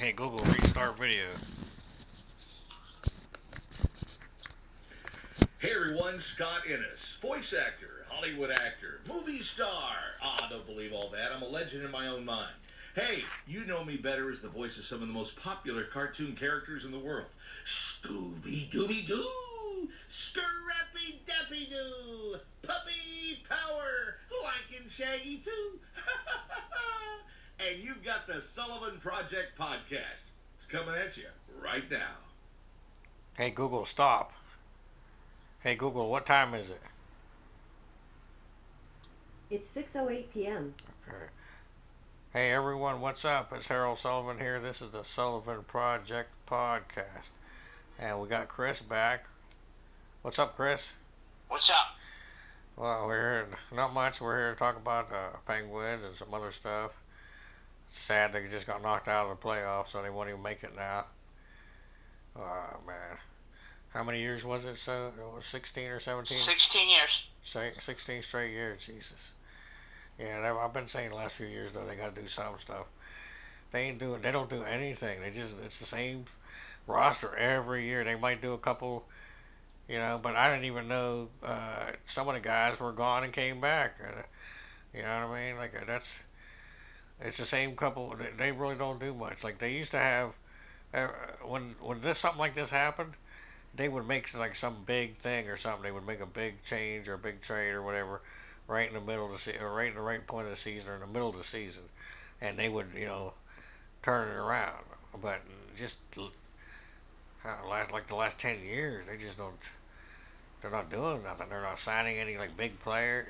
Hey Google, restart video. Hey everyone, Scott Innes, voice actor, Hollywood actor, movie star. Don't believe all that. I'm a legend in my own mind. Hey, you know me better as the voice of some of the most popular cartoon characters in the world. Scooby-Dooby-Doo, Scrappy-Dappy-Doo, Puppy Power, Lankin' Shaggy too. And you've got the Sullivan Project podcast. It's coming at you right now. Hey Google, stop. Hey Google, what time is it? It's 6:08 p.m. Okay. Hey everyone, what's up? It's Harold Sullivan here. This is the Sullivan Project podcast. And we got Chris back. What's up, Chris? What's up? Well, we're here, not much. We're here to talk about Penguins and some other stuff. It's sad they just got knocked out of the playoffs, so they won't even make it now. Oh, man. How many years was it? So it was 16 or 17? 16 years. 16 straight years, Jesus. Yeah, I've been saying the last few years though they got to do some stuff. They don't do anything. It's the same roster every year. They might do a couple, but I didn't even know some of the guys were gone and came back. You know what I mean? Like it's the same couple. They really don't do much. Like they used to have when this something like this happened, they would make like some big thing or something. They would make a big change or a big trade or whatever, right in the middle of the season, or right in the right point of the season or in the middle of the season, and they would turn it around. But just the last 10 years, they just don't. They're not doing nothing. They're not signing any like big player.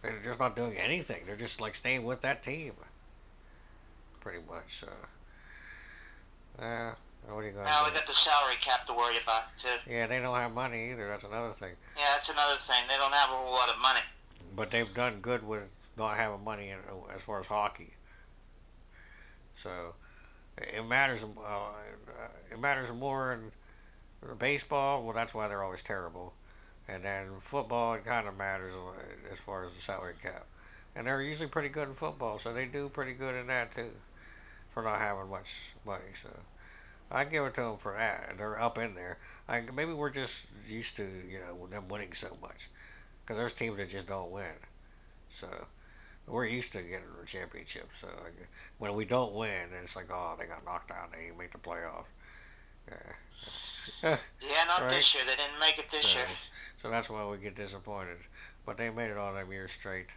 They're just not doing anything. They're just like staying with that team, pretty much. Uh, what are you going to Now do? they got the salary cap to worry about too. Yeah, they don't have money either. That's another thing. Yeah, that's another thing. They don't have a whole lot of money. But they've done good with not having money as far as hockey. So it matters. It matters more in baseball. Well, that's why they're always terrible. And then football, it kind of matters as far as the salary cap. And they're usually pretty good in football, so they do pretty good in that too, for not having much money. So I give it to them for that. They're up in there. Maybe we're just used to them winning so much, because there's teams that just don't win. So we're used to getting the championship. So when we don't win, it's like, oh, they got knocked out. They didn't make the playoff. Yeah. Yeah, not Right? this year. They didn't make it this So, year. so that's why we get disappointed. But they made it all them years straight.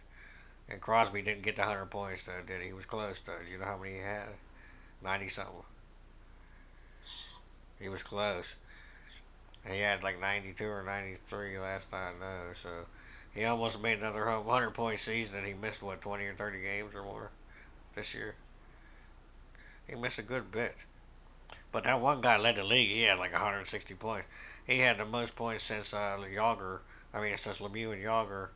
And Crosby didn't get the 100 points, though, did he? He was close, though. Do you know how many he had? 90 something. He was close. He had like 92 or 93 last time, though. So he almost made another 100-point season, and he missed, 20 or 30 games or more this year? He missed a good bit. But that one guy led the league. He had like 160 points. He had the most points since Yager. Since Lemieux and Yager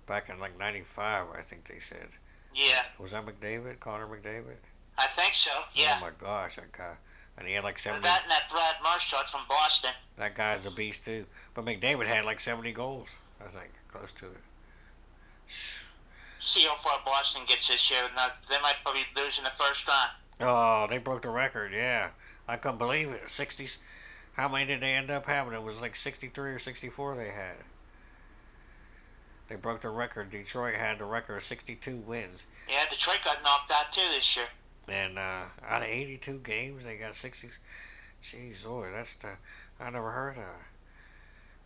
back in like 95, I think they said. Yeah, Was that McDavid? Connor McDavid? I think so. Yeah. Oh my gosh, that guy. And he had like 70. That and that Brad Marchand from Boston. That guy's a beast too. But McDavid had like 70 goals, I think, close to it. See how far Boston gets this year. Now, they might probably lose in the first round. Oh, they broke the record, yeah. I couldn't believe it. 60. How many did they end up having? It was like 63 or 64 they had. They broke the record. Detroit had the record of 62 wins. Yeah, Detroit got knocked out too this year. And out of 82 games, they got 60. Jeez, Lord, I never heard of that.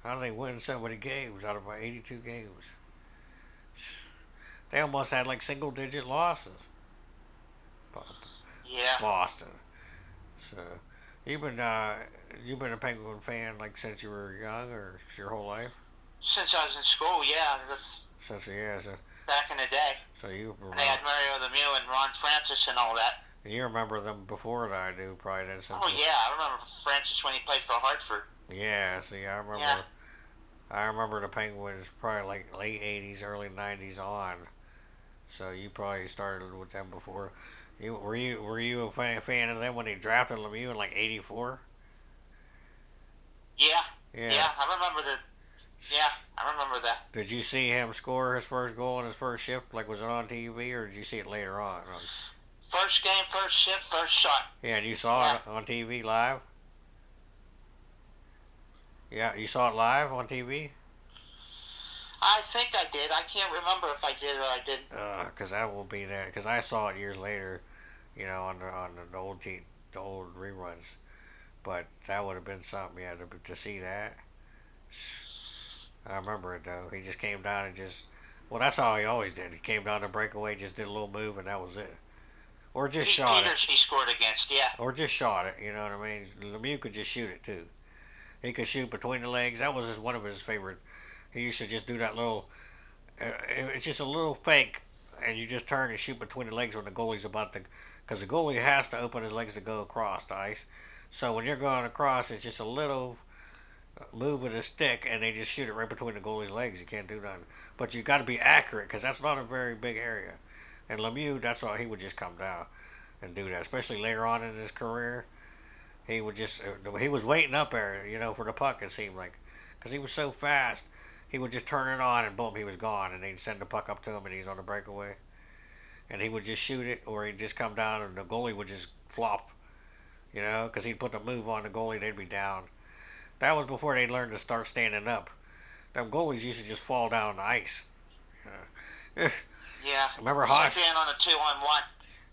How do they win so many games out of 82 games? They almost had like single-digit losses. Yeah. Boston. So you've been a Penguin fan like since you were young, or your whole life? Since I was in school, yeah. That's Since yeah, so, back in the day. so you And they had Mario Lemieux and Ron Francis and all that. you remember them before I do, probably then. Oh, yeah. I remember Francis when he played for Hartford. Yeah, see, I remember. Yeah. I remember the Penguins probably like late '80s, early '90s on. So you probably started with them before. Were you a fan of them when they drafted Lemieux in like '84? Yeah. Yeah. Yeah, I remember the. Yeah, I remember that. Did you see him score his first goal in his first shift? Like, was it on TV, or did you see it later on? First game, first shift, first shot. Yeah, and you saw Yeah. it on TV live. Yeah, you saw it live on TV. I think I did. I can't remember if I did or I didn't. Cause that will be there. Cause I saw it years later. You know, on the the old reruns. But that would have been something. Yeah, to see that. I remember it though. He just came down and just. Well, that's how he always did. He came down to breakaway, just did a little move, and that was it. Or just Pete shot it. Peters he scored against, yeah. Or just shot it. You know what I mean? Lemieux could just shoot it too. He could shoot between the legs. That was just one of his favorite. He used to just do that little. It's just a little fake, and you just turn and shoot between the legs when the goalie's about to. Because the goalie has to open his legs to go across the ice. So when you're going across, it's just a little move with a stick, and they just shoot it right between the goalie's legs. You can't do nothing. But you got to be accurate because that's not a very big area. And Lemieux, that's all he would just come down and do that. Especially later on in his career, he would just he was waiting up there, for the puck. It seemed like because he was so fast, he would just turn it on and boom, he was gone, and they'd send the puck up to him, and he's on the breakaway, and he would just shoot it, or he'd just come down, and the goalie would just flop, because he'd put the move on the goalie, they'd be down. That was before they learned to start standing up. Them goalies used to just fall down on the ice. Yeah. Remember Except Hosh? being on a 2-on-1.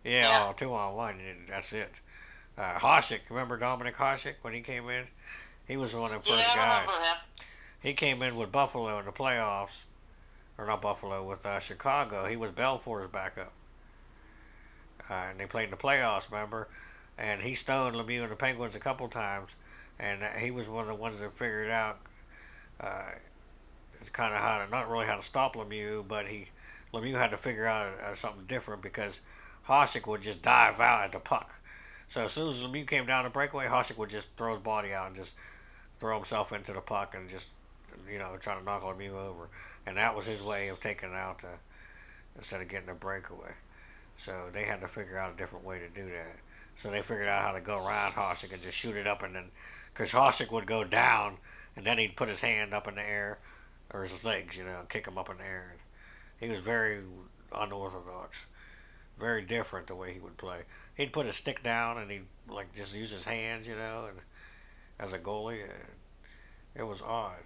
Yeah, Yeah. oh, 2-on-1. That's it. Hasek, remember Dominic Hasek when he came in? He was one of the Yeah, first I guys. remember him. He came in with Buffalo in the playoffs, or not Buffalo, with Chicago. He was Belfour's backup, and they played in the playoffs. Remember, and he stoned Lemieux and the Penguins a couple times, and he was one of the ones that figured out uh, kind of how to not really how to stop Lemieux, but Lemieux had to figure out something different because Hasek would just dive out at the puck. So as soon as Lemieux came down the breakaway, Hasek would just throw his body out and just throw himself into the puck and just try to knock Lemieux over, and that was his way of taking it out instead of getting a breakaway. So they had to figure out a different way to do that. So they figured out how to go around Hasek and just shoot it up, and then because Hasek would go down and then he'd put his hand up in the air or his legs, kick him up in the air. And he was very unorthodox, very different the way he would play. He'd put his stick down and he'd like just use his hands, and as a goalie, it was odd.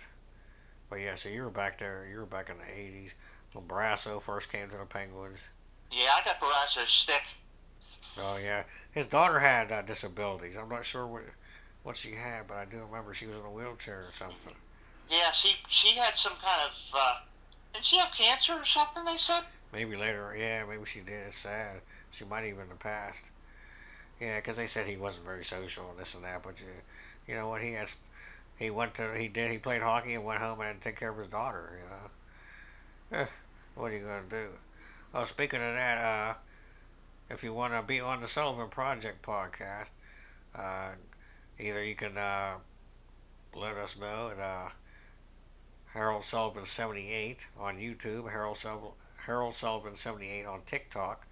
But yeah, so you were back there. You were back in the '80s when Brasso first came to the Penguins. Yeah, I got Barasso's stick. Oh yeah, his daughter had disabilities. I'm not sure what she had, but I do remember she was in a wheelchair or something. Yeah, she had some kind of didn't she have cancer or something? They said. Maybe later, yeah, maybe she did. It's sad. She might even have passed. Yeah, because they said he wasn't very social and this and that. But you know what? He played hockey and went home and had to take care of his daughter. What are you gonna do? Oh, speaking of that, if you want to be on the Sullivan Project podcast, uh, either you can let us know at Harold Sullivan 78 on YouTube, Harold Sullivan 78 on TikTok,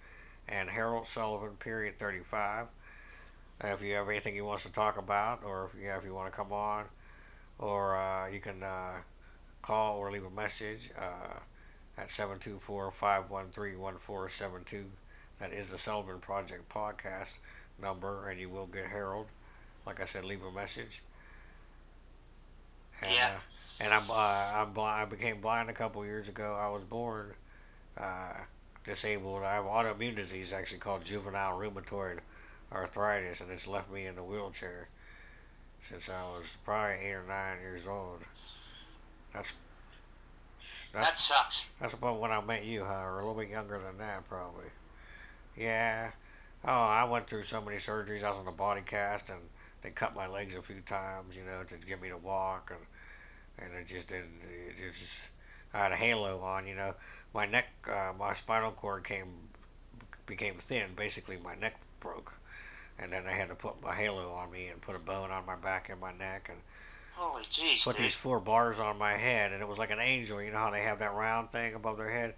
and Harold Sullivan period 35. If you have anything you want us to talk about, or if you want to come on, or you can call or leave a message at 724-513-1472. That is the Sullivan Project podcast number, and you will get Harold. Like I said, leave a message. And, Yeah. I became blind a couple years ago. I was born disabled. I have autoimmune disease actually called juvenile rheumatoid arthritis, and it's left me in the wheelchair since I was probably 8 or 9 years old. That's That that's sucks. that's about when I met you, huh? Or a little bit younger than that, probably. Yeah. Oh, I went through so many surgeries. I was on a body cast, and they cut my legs a few times, to get me to walk, and it just didn't. It just I had a halo on, My neck, my spinal cord became thin. Basically, my neck broke, and then they had to put my halo on me and put a bone on my back and my neck, and Holy jeez, put dude. these 4 bars on my head, and it was like an angel. You know how they have that round thing above their head,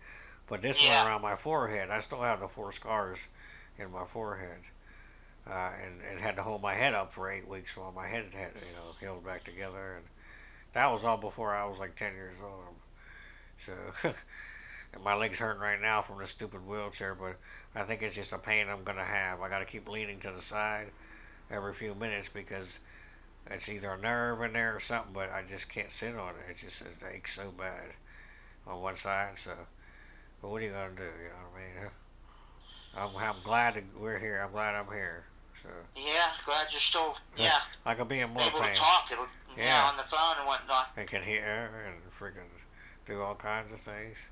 but this went Yeah. around my forehead. I still have the 4 scars in my forehead, and it had to hold my head up for 8 weeks while my head had healed back together, and that was all before I was like 10 years old. So And my leg's hurting right now from this stupid wheelchair, but I think it's just a pain I'm gonna have. I gotta keep leaning to the side every few minutes because it's either a nerve in there or something, but I just can't sit on it. It aches so bad on one side. So, but what are you gonna do? You know what I mean? I'm glad that we're here. I'm glad I'm here. So Yeah, glad you're still, yeah, I could be in more able to pain. talk, yeah, Yeah, on the phone and whatnot. they can hear and freaking do all kinds of things.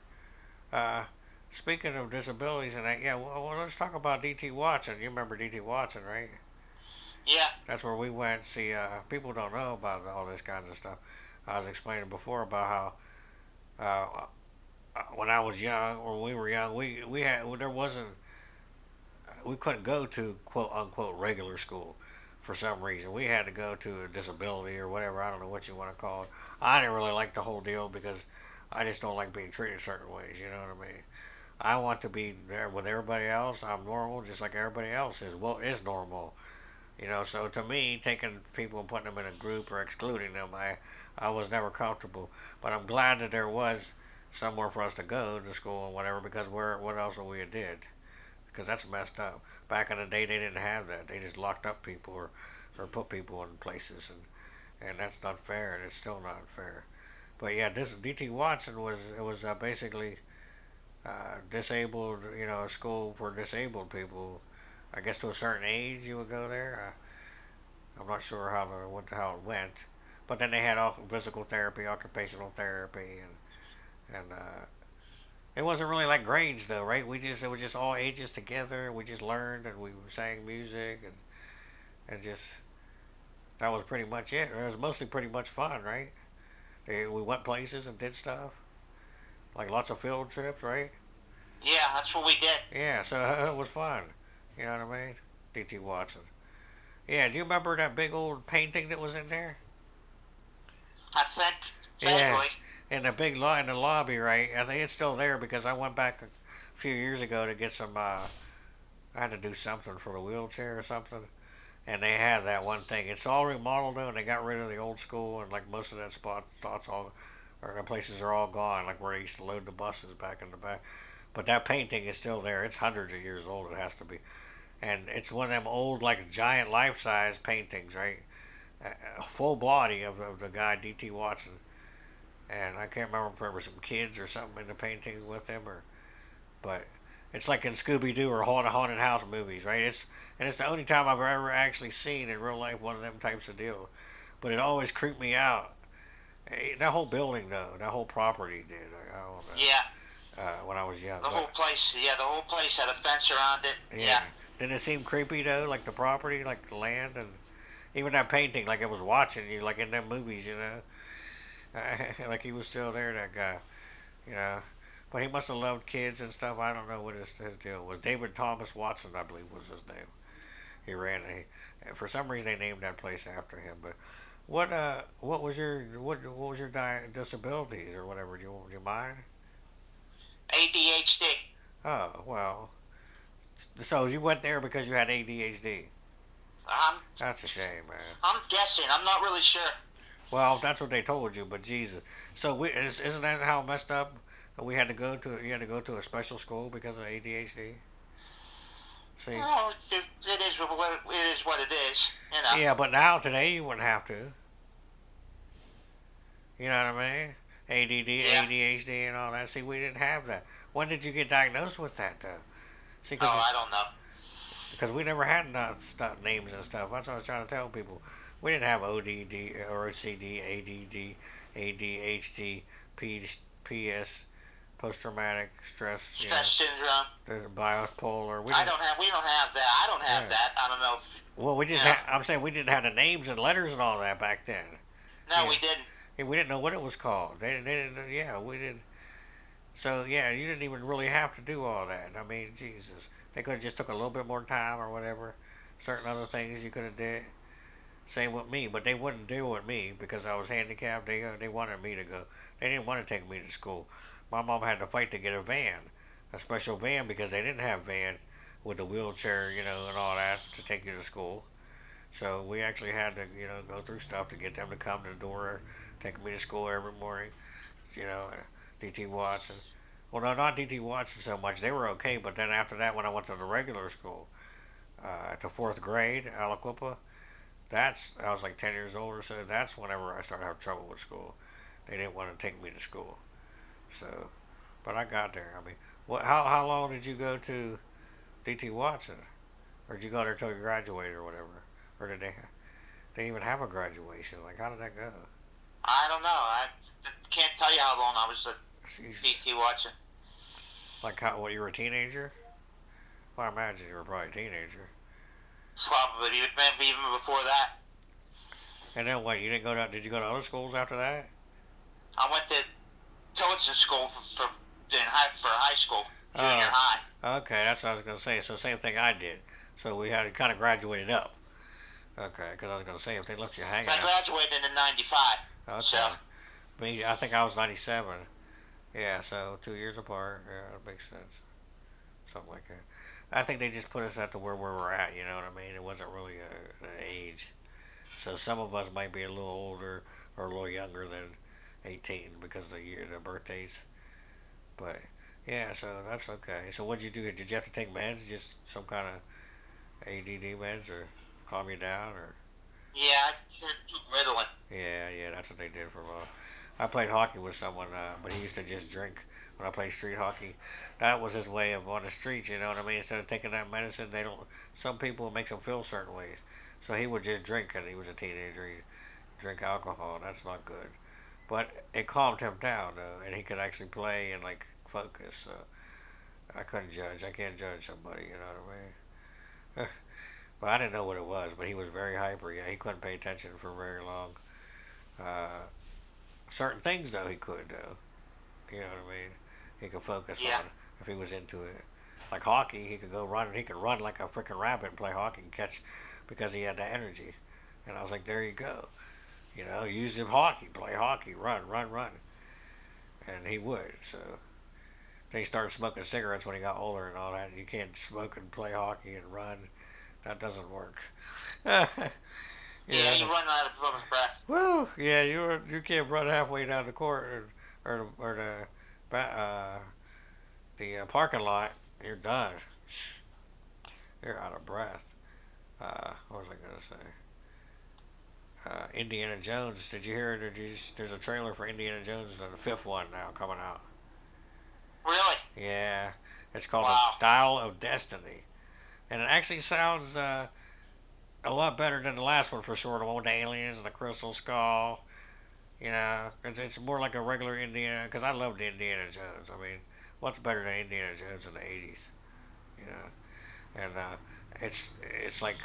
Uh, Speaking of disabilities and that, yeah, well, let's talk about DT Watson. You remember DT Watson, right? Yeah, That's where we went. See, people don't know about all this kinds of stuff. I was explaining before about how when I was young, or when we were young, we had there wasn't we couldn't go to quote unquote regular school for some reason. We had to go to a disability or whatever. I don't know what you want to call it. I didn't really like the whole deal because I just don't like being treated certain ways. You know what I mean? I want to be there with everybody else. I'm normal, just like everybody else is. Well, is normal. You know, so to me, taking people and putting them in a group or excluding them, I was never comfortable. But I'm glad that there was somewhere for us to go to school and whatever because what else would we have did? Because that's messed up. Back in the day, they didn't have that. They just locked up people or put people in places, and that's not fair, and it's still not fair. But yeah, this DT Watson was basically disabled. You know, a school for disabled people. I guess to a certain age you would go there. I'm not sure how it went, but then they had all physical therapy, occupational therapy, and it wasn't really like grades though, right? It was just all ages together. We just learned and we sang music and just that was pretty much it. It was mostly pretty much fun, right? We went places and did stuff like lots of field trips, right? yeah, that's what we did. Yeah, so it was fun. You know what I mean? DT Watson. Yeah, do you remember that big old painting that was in there? I think, Yeah, vaguely. in the big in the lobby, right? I think it's still there because I went back a few years ago to get some. I had to do something for the wheelchair or something, and they had that one thing. It's all remodeled though, and they got rid of the old school, and like most of that spots all, or the places are all gone, like where they used to load the buses back in the back. But that painting is still there. It's hundreds of years old. It has to be, and it's one of them old like giant life size paintings, right? Full body of the guy D.T. Watson, and I can't remember if there were some kids or something in the painting with him, or but it's like in Scooby Doo or haunted house movies, right? It's the only time I've ever actually seen in real life one of them types of deal, but it always creeped me out. That whole building, though, that whole property did. I don't Yeah, know. When I was young, the whole but place, yeah, the whole place had a fence around it. yeah, Yeah. didn't it seem creepy though? Like the property, like the land, and even that painting, like it was watching you, like in them movies, you know. Like he was still there, that guy, you know. But he must have loved kids and stuff. I don't know what his deal was. David Thomas Watson, I believe, was his name. He ran. For some reason, they named that place after him. But what was your disabilities or whatever? Do you mind? ADHD. Oh well. So you went there because you had ADHD. I'm, That's a shame, man. I'm guessing. I'm not really sure. Well, that's what they told you, but Jesus. So isn't that how messed up? You had to go to a special school because of ADHD. See, Oh, it is what it is. You know. yeah, but now today you wouldn't have to. You know what I mean? ADD, Yeah. ADHD, and all that. See, we didn't have that. When did you get diagnosed with that, though? See, Oh, I don't know. because we never had names and stuff. That's what I was trying to tell people. We didn't have ODD or OCD, ADD, ADHD, PS, post traumatic stress, Stress syndrome. the bipolar. We I didn't. don't have. We don't have that. I don't have Yeah. that. I don't know. Well, You know. I'm saying we didn't have the names and letters and all that back then. No, Yeah. we didn't. Yeah, we didn't know what it was called. They didn't. Yeah, we didn't. So yeah, you didn't even really have to do all that. I mean, Jesus, they could have just took a little bit more time or whatever. Certain other things you could have did. Same with me, but they wouldn't deal with me because I was handicapped. They wanted me to go. They didn't want to take me to school. My mom had to fight to get a special van because they didn't have van with a wheelchair, and all that to take you to school. So we actually had to, go through stuff to get them to come to the door, take me to school every morning. You know, DT Watson. Well, no, not DT Watson so much. They were okay, but then after that, when I went to the regular school, to fourth grade, Aliquippa, I was like 10 years old or so. That's whenever I started having trouble with school. They didn't want to take me to school. So, but I got there. I mean, how long did you go to DT Watson? Or did you go there until you graduated or whatever? Or did they even have a graduation? Like, how did that go? I don't know. I can't tell you how long I was at Jesus. DT watching. Like, what, you were a teenager? Well, I imagine you were probably a teenager. Probably maybe even before that. And then what, you didn't go to, did you go to other schools after that? I went to Tillotson School for high school, junior Oh, high. okay, that's what I was going to say. So, same thing I did. So, we had kind of graduated up. Okay, because I was going to say, if they left you hanging I out. graduated in '95. So Okay. Me, I think I was 97. Yeah, so 2 years apart. Yeah, that makes sense. Something like that. I think they just put us at the where we're at, you know what I mean? It wasn't really an age. So some of us might be a little older or a little younger than 18 because of the birthdays. But yeah, so that's okay. So what'd you do? Did you have to take meds? Just some kind of ADD meds or calm you down or? yeah, I took Ritalin. Yeah, yeah, that's what they did for a while. I played hockey with someone, but he used to just drink when I played street hockey. That was his way of on the streets, you know what I mean? Instead of taking that medicine, they don't. Some people it makes them feel certain ways, so he would just drink, and he was a teenager. He drink alcohol. That's not good, but it calmed him down though, and he could actually play and like focus. So I couldn't judge. I can't judge somebody, you know what I mean? But I didn't know what it was. But he was very hyper. Yeah, he couldn't pay attention for very long. Uh, Certain things though he could though. You know what I mean? He could focus Yeah, on if he was into it. Like hockey, he could go run. He could run like a freaking rabbit and play hockey and catch because he had that energy. And I was like, there you go. You know, use him hockey, play hockey, run, run, run, and he would. So then he started smoking cigarettes when he got older and all that. You can't smoke and play hockey and run. That doesn't work. yeah, Yeah. you run out of breath. Woo! Yeah, you can't run halfway down the court or the parking lot. You're done. You're out of breath. What was I gonna say? Indiana Jones. Did you hear? There's a trailer for Indiana Jones, the fifth one now coming out. Really? Yeah, it's called The Wow. Dial of Destiny, and it actually sounds a lot better than the last one for sure. The one with the aliens and the crystal skull. You know, it's more like a regular Indiana. Because I loved Indiana Jones. I mean, what's better than Indiana Jones in the '80s? You know, and it's like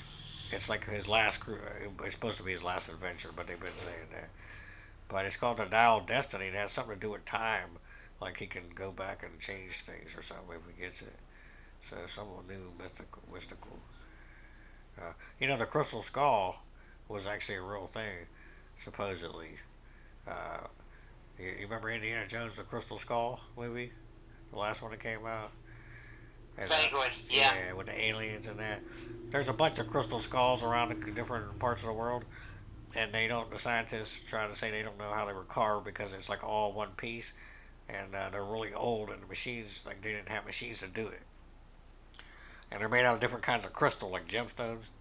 his last. It's supposed to be his last adventure, but they've been saying that. But it's called the Dial of Destiny. It has something to do with time. Like he can go back and change things or something if he gets it. So some new mystical. You know, the crystal skull was actually a real thing, supposedly. Uh, you remember Indiana Jones, the Crystal Skull movie, the last one that came out, and Vaguely. Yeah. yeah, with the aliens and that. There's a bunch of crystal skulls around the different parts of the world, and they don't. The scientists try to say they don't know how they were carved because it's like all one piece, and they're really old, and the machines like they didn't have machines to do it, and they're made out of different kinds of crystal like gemstones.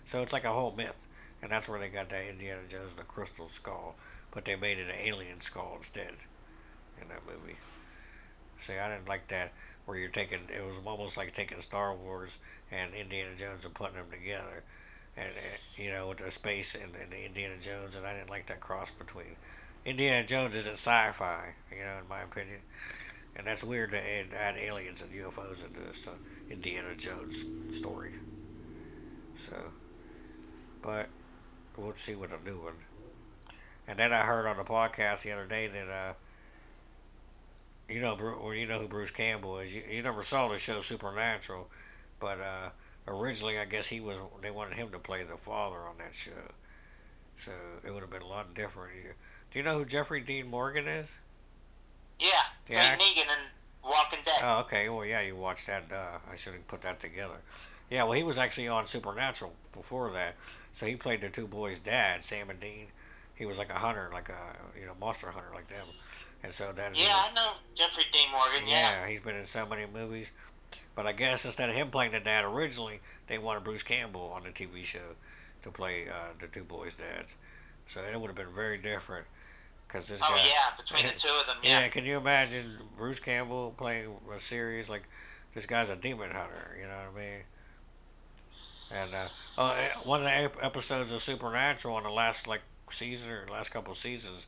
So it's like a whole myth, and that's where they got that Indiana Jones the Crystal Skull, but they made it an alien skull instead in that movie. See, I didn't like that where you're taking. It was almost like taking Star Wars and Indiana Jones and putting them together, and you know with the space and the Indiana Jones, and I didn't like that cross between. Indiana Jones isn't sci-fi, you know, in my opinion, and that's weird to add aliens and UFOs into this Indiana Jones story. So, but we'll see with the new one. And then I heard on the podcast the other day that you know who Bruce Campbell is. You never saw the show Supernatural, but originally I guess they wanted him to play the father on that show, so it would have been a lot different. Do you know who Jeffrey Dean Morgan is? Yeah. The Played act. Negan in Walking Dead. Oh, okay. Well, yeah, you watched that. I should have put that together. Yeah, well, he was actually on Supernatural before that, so he played the two boys' dad, Sam and Dean, He was like a hunter, like a monster hunter like them, and so that he Yeah, was. I know Jeffrey Dean Morgan. Yeah. Yeah, he's been in so many movies. But I guess instead of him playing the dad originally, they wanted Bruce Campbell on the TV show to play the two boys' dads. So it would have been very different because this Oh guy. yeah, between the two of them. Yeah. Yeah, can you imagine Bruce Campbell playing a series like this guy's a demon hunter? You know what I mean? And one of the episodes of Supernatural in the last like season or last couple of seasons,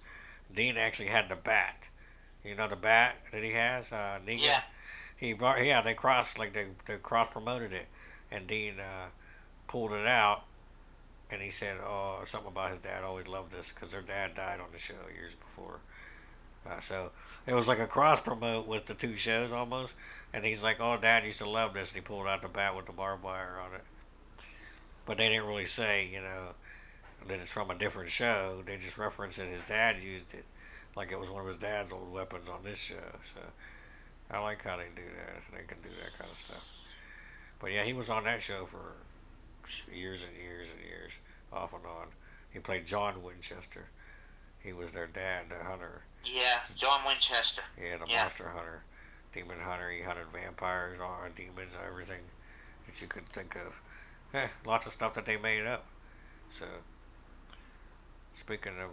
Dean actually had the bat. You know the bat that he has, Negan. Yeah. He brought yeah they crossed like they cross promoted it, and Dean pulled it out, and he said something about his dad always loved this because their dad died on the show years before. So it was like a cross promote with the two shows almost, and he's like, "Oh, Dad used to love this," and he pulled out the bat with the barbed wire on it. But they didn't really say, that it's from a different show. They just referenced that his dad used it, like it was one of his dad's old weapons on this show. So I like how they do that. They can do that kind of stuff. But yeah, he was on that show for years and years and years, off and on. He played John Winchester. He was their dad, the hunter. Yeah. John Winchester. Yeah, the Yeah. monster hunter, demon hunter. He hunted vampires, all demons, everything that you could think of. Lots of stuff that they made up. So speaking of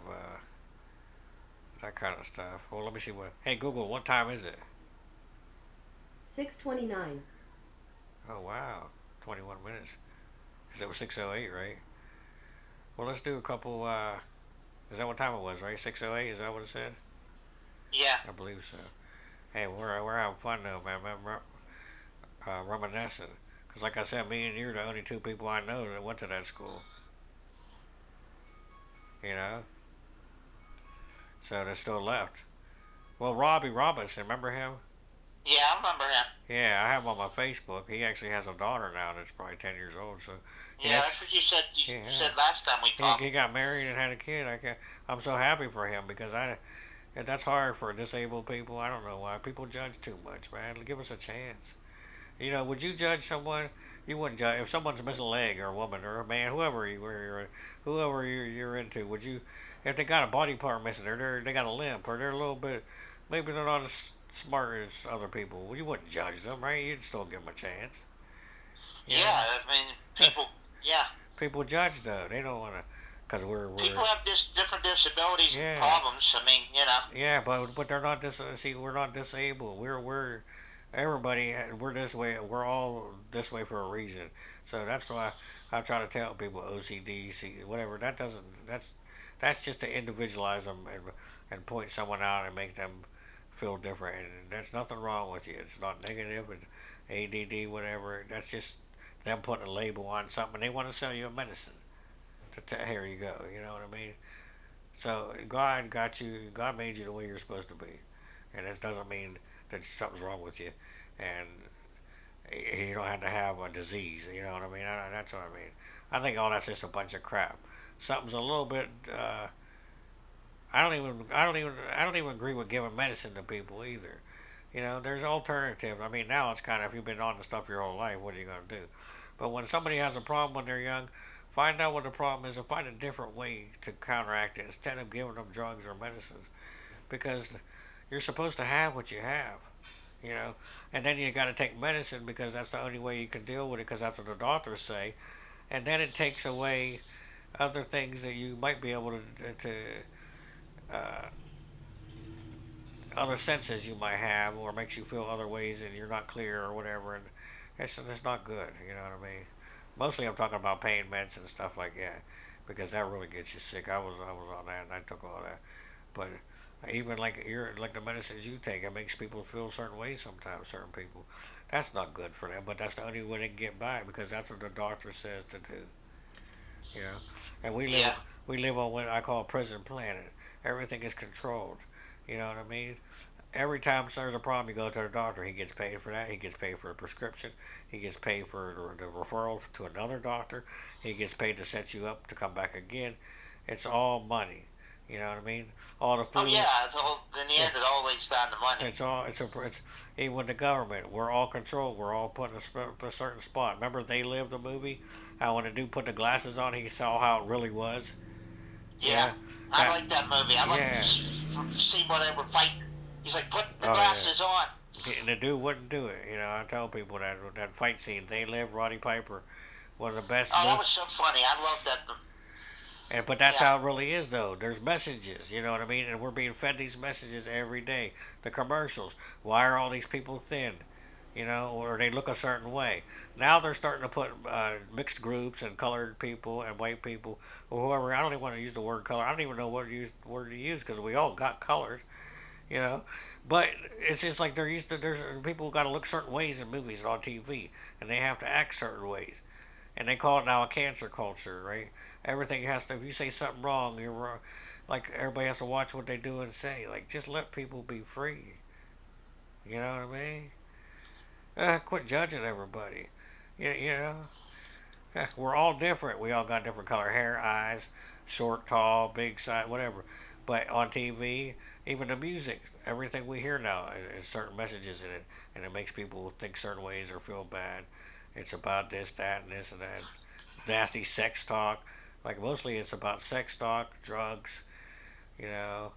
that kind of stuff, well, let me see what. Hey Google, what time is it? 6:29. Oh wow, 21 minutes. Cause it was 6:08, right? Well, let's do a couple. Is that what time it was? Right, 6:08. Is that what it said? Yeah. I believe so. Hey, we're having fun though, man. Reminiscing. Cause like I said, me and you're the only two people I know that went to that school. You know, so they're still left. Well, Robbie Robinson, remember him? Yeah, I remember him. Yeah, I have him on my Facebook. He actually has a daughter now that's probably 10 years old. So he Yeah, had, that's what you said. You yeah, said last time we talked. he got married and had a kid. I'm so happy for him because that's hard for disabled people. I don't know why people judge too much, man. Give us a chance. Would you judge someone? You wouldn't judge if someone's missing a leg or a woman or a man, whoever you're into. Would you, if they got a body part missing or they got a limp or they're a little bit, maybe they're not as smart as other people. Well, you wouldn't judge them, right? You'd still give them a chance. You Yeah, know, I mean, people. Yeah, people judge though. They don't want to, cause we're people have different disabilities and yeah problems. I mean, yeah, but they're not see we're not disabled. We're everybody we're this way. We're all this way for a reason. So that's why I try to tell people OCD, whatever. That's just to individualize them and point someone out and make them feel different. And there's nothing wrong with you. It's not negative. It's ADD, whatever. That's just them putting a label on something. They want to sell you a medicine. Here you go. You know what I mean? So God got you. God made you the way you're supposed to be, and it doesn't mean that something's wrong with you, and you don't have to have a disease. You know what I mean? That's what I mean. I think all that's just a bunch of crap. Something's a little bit. I don't even agree with giving medicine to people either. There's alternatives. I mean, now it's kind of if you've been on the stuff your whole life, what are you gonna do? But when somebody has a problem when they're young, find out what the problem is and find a different way to counteract it instead of giving them drugs or medicines, because you're supposed to have what you have. And then you got to take medicine because that's the only way you can deal with it because that's what the doctors say, and then it takes away other things that you might be able to uh, other senses you might have, or makes you feel other ways and you're not clear or whatever, and it's not good. You know what I mean? Mostly I'm talking about pain meds and stuff like that because that really gets you sick. I was on that and I took all that, but even like the medicines you take, it makes people feel certain ways sometimes. Certain people, that's not good for them, but that's the only way they can get by because that's what the doctor says to do. You know, and yeah, we live on what I call a prison planet. Everything is controlled. You know what I mean? Every time there's a problem, you go to the doctor. He gets paid for that. He gets paid for a prescription. He gets paid for the referral to another doctor. He gets paid to set you up to come back again. It's all money. You know what I mean? All the oh food. yeah. It's all in the end. It all lays down to money. It's even with the government. We're all controlled. We're all put in a certain spot. Remember They Live the movie? How when the dude put the glasses on, he saw how it really was. Yeah, Yeah, I that like that movie. I like to yeah. see what they were fighting. He's like, put the Oh yeah. glasses on. And the dude wouldn't do it. You know, I tell people that fight scene, They Live, Roddy Piper, one of the best. Oh, that was so funny. I love that. And but that's Yeah, how it really is, though. There's messages, you know what I mean, and we're being fed these messages every day. The commercials. Why are all these people thin? You know, or they look a certain way. Now they're starting to put mixed groups and colored people and white people or whoever. I don't even want to use the word color. I don't even know what word to use because we all got colors, you know. But it's just like they're used to. There's people got to look certain ways in movies and on TV, and they have to act certain ways, and they call it now a cancer culture, right? Everything has to. If you say something wrong, you're wrong. Like everybody has to watch what they do and say. Like just let people be free. You know what I mean? Quit judging everybody. You know, we're all different. We all got different color hair, eyes, short, tall, big, size, whatever. But on TV, even the music, everything we hear now is certain messages in it, and it makes people think certain ways or feel bad. It's about this, that, and this and that. Nasty sex talk. Like mostly, it's about sex talk, drugs. You know,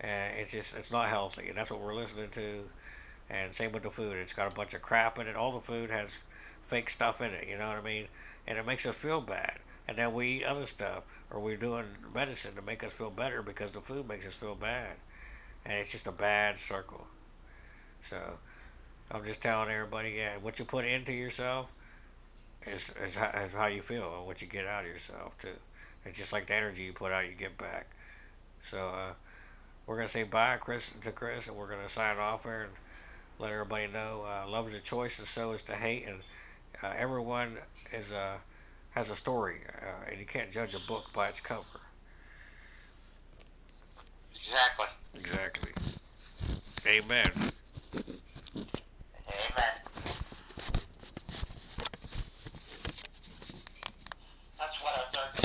and it's not healthy, and that's what we're listening to. And same with the food. It's got a bunch of crap in it. All the food has fake stuff in it. You know what I mean? And it makes us feel bad. And then we eat other stuff, or we're doing medicine to make us feel better because the food makes us feel bad. And it's just a bad circle. So I'm just telling everybody, yeah, what you put into yourself is how you feel, and what you get out of yourself too. It's just like the energy you put out, you get back. So we're gonna say bye, Chris, and we're gonna sign off here and let everybody know love is a choice and so is to hate, and everyone is has a story, and you can't judge a book by its cover. exactly. Exactly. Amen. Amen. That's what I've done.